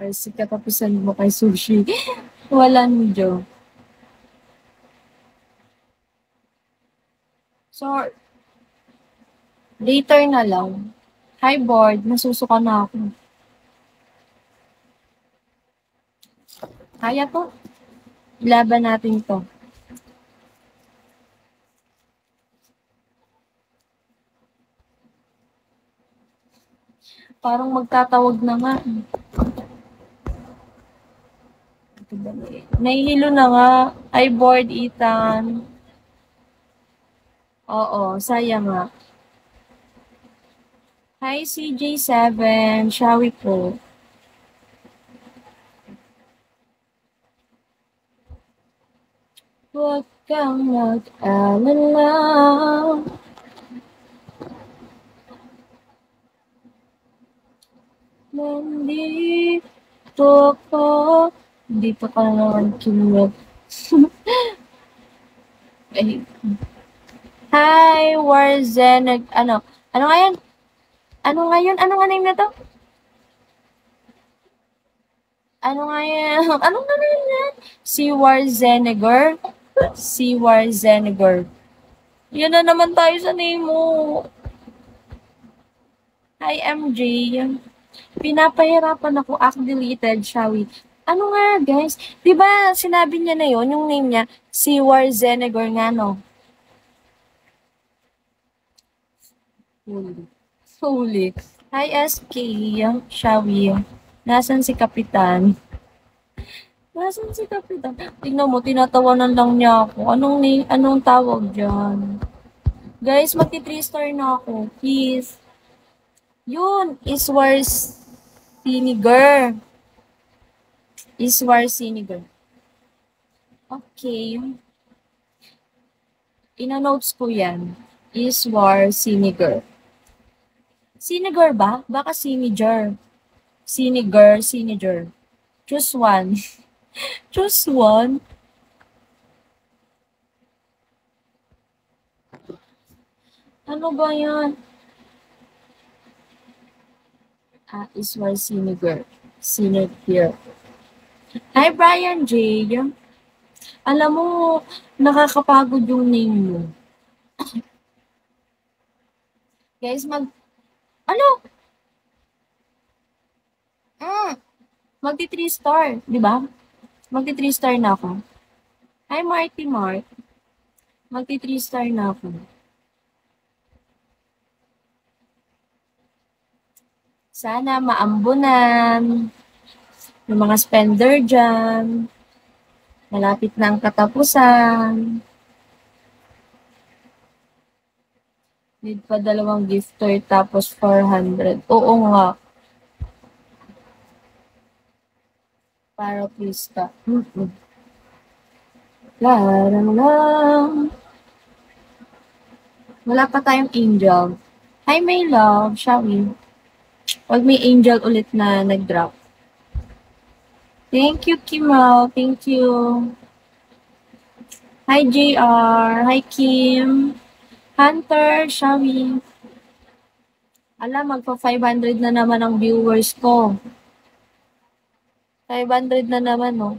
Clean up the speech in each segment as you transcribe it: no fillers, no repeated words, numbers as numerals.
Or si katapusan mo kay sushi. Walang joke. So, later na lang. Hi, board. Nasusuka na ako. Kaya to. Laban natin to. Parang magtatawag na nga. Nahihilo na nga. Hi, board, Ethan. Oo, sayang nga. Hi, CJ7. Shall we po? Huwag kang mag-alala. Nandito ako. Dito ka naman kinwet. Hi, Warzen. Ano? Ano nga yan? Ano nga yun? Ano nga name na to? Ano nga yan? Ano nga name yan? Si Warzenegger. Si Warzenegger. Yan na naman tayo sa name mo. Hi, MJ. Pinapahirapan ako. Act deleted, shall we? Ano nga, guys? Diba sinabi niya na yon yung name niya? Si Warzenegger nga, no? Huli. Hi, SK. Shall we? Nasaan si Kapitan? Nasaan si Kapitan? Tingnan mo, tinatawanan lang niya ako. Anong tawag dyan? Guys, magti 3 star na ako. Please. Yun, Iswar Siniger. Iswar Siniger. Okay. Ina-notes ko yan. Iswar Siniger. Siniger ba? Baka Siniger. Siniger. Choose one. Choose one. Ano ba yan? Iswar Siniger. Siniger. Hi, Brian J. Alam mo, nakakapagod yung name mo. Guys, ano? Magti 3 star, di ba? Magti 3 star na ako. Hi, Marty Mark. Magti 3 star na ako. Sana maambunan yung mga spender dyan. Malapit na ang katapusan. Need pa 2 gifter tapos 400. Oo nga. Para pista. Larang lang. Wala pa tayong angel. Hi, my love. Shall we? Huwag may angel ulit na nag-drop. Thank you, Kimal. Thank you. Hi, JR. Hi, Kim. Hunter, shall we? Alam, magpa-500 na naman ang viewers ko. 500 na naman, no?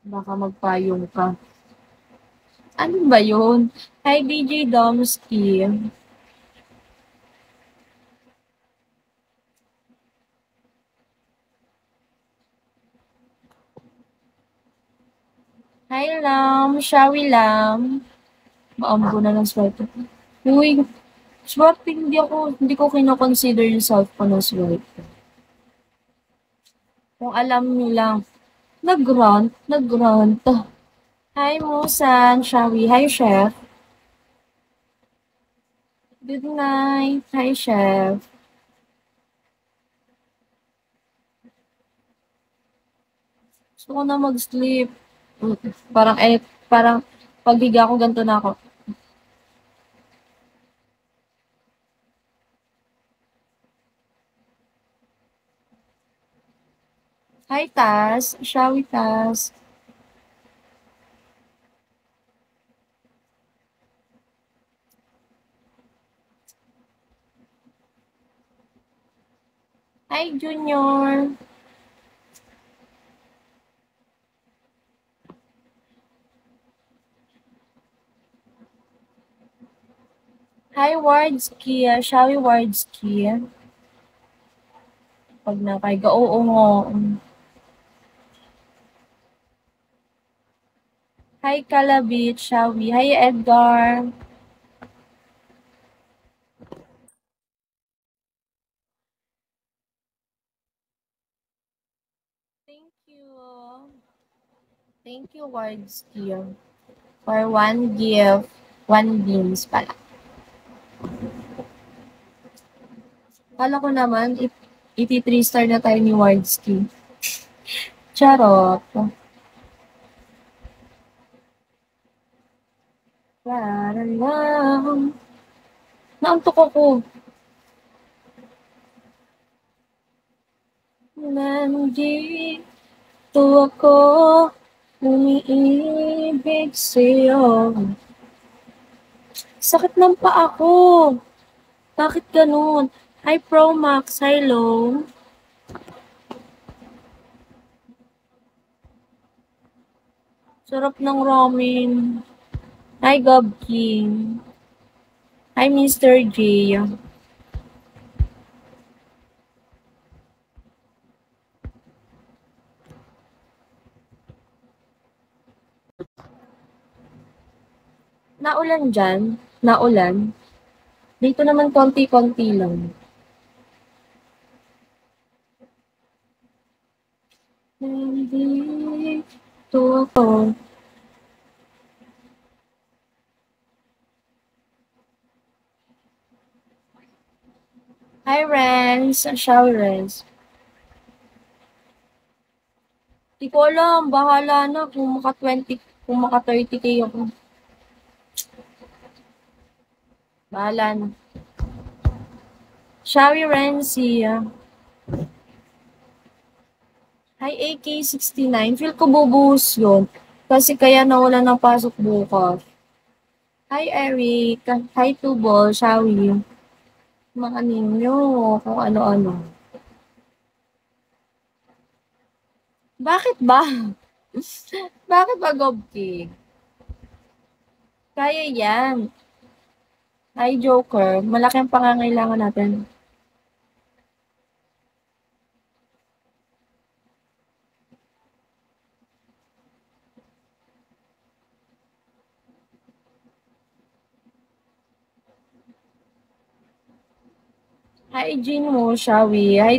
Baka magpayong ka. Ano ba yun? Hi, DJ Domski. Hi, Lam. Shall we, Lam? Maambo na ng swipe. Uy, swerte, hindi ko kinoconsider yung self ko ng swipe. Kung alam nyo lang, nag-grunt. Hi, Musan. Shall we? Hi, Chef. Good night. Hi, Chef. Gusto ko na mag-sleep. Parang paghiga ko, ganito na ako. Hi, Tas. Shawi, Tas. Hi, Junior. Hi, Wardski. Shawi, Wardski. Pag nakaiga, oo nga. Hi, Kalabit. Shawi. Hi, Edgar. Thank you. Thank you, Wardski. For one gift, one beans pala. Kala ko naman, iti-3 star na tayo ni Wardski. Charot. Para lang. Naantok ako. Nandito ako, umiibig sa'yo. Sakit ng paa ko. Bakit ganun? Hi, Pro Max. Hello. Sarap ng ramen. Hi, Gob King. Hi, Mr. J. Naulan dyan? Naulan? Dito naman konti-konti lang. Nandito ako. Hi, Renz. Ciao, Renz. Di ko alam. Bahala na kung kung maka 30K ako. Bahala na. Shawi Renzi. Hi, AK69. Feel ko bubuhos yun. Kasi kaya nawala ng pasok bukas. Hi, Eric. Hi, Tubol. Shawi. Mga ninyo. Kung ano-ano. Bakit ba? Bakit ba, Gobki? Kaya yan. Hi, Joker. Malaki ang pangangailangan natin. Hi, Jean mo, Shawi. Hi,